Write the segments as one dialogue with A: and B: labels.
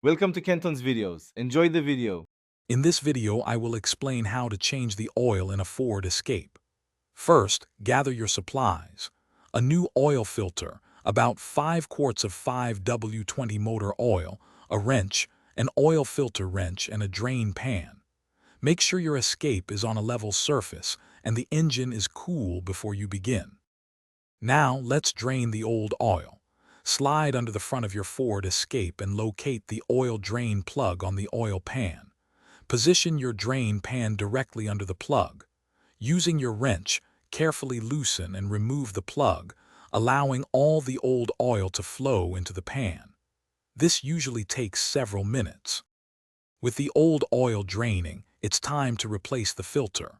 A: Welcome to Kenton's videos. Enjoy the video.
B: In this video, I will explain how to change the oil in a Ford Escape. First, gather your supplies. A new oil filter, about 5 quarts of 5W20 motor oil, a wrench, an oil filter wrench, and a drain pan. Make sure your Escape is on a level surface and the engine is cool before you begin. Now, let's drain the old oil. Slide under the front of your Ford Escape and locate the oil drain plug on the oil pan. Position your drain pan directly under the plug. Using your wrench, carefully loosen and remove the plug, allowing all the old oil to flow into the pan. This usually takes several minutes. With the old oil draining, it's time to replace the filter.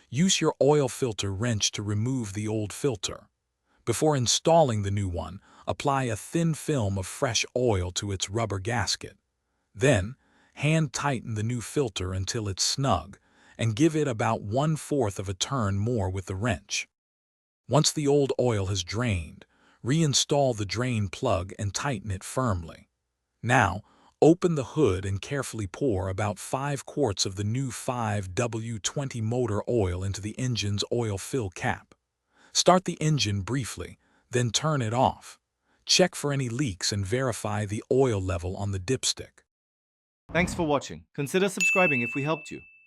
B: Use your oil filter wrench to remove the old filter. Before installing the new one, apply a thin film of fresh oil to its rubber gasket. Then, hand tighten the new filter until it's snug, and give it about 1/4 of a turn more with the wrench. Once the old oil has drained, reinstall the drain plug and tighten it firmly. Now, open the hood and carefully pour about 5 quarts of the new 5W20 motor oil into the engine's oil fill cap. Start the engine briefly, then turn it off. Check for any leaks and verify the oil level on the dipstick.
A: Thanks for watching. Consider subscribing if we helped you.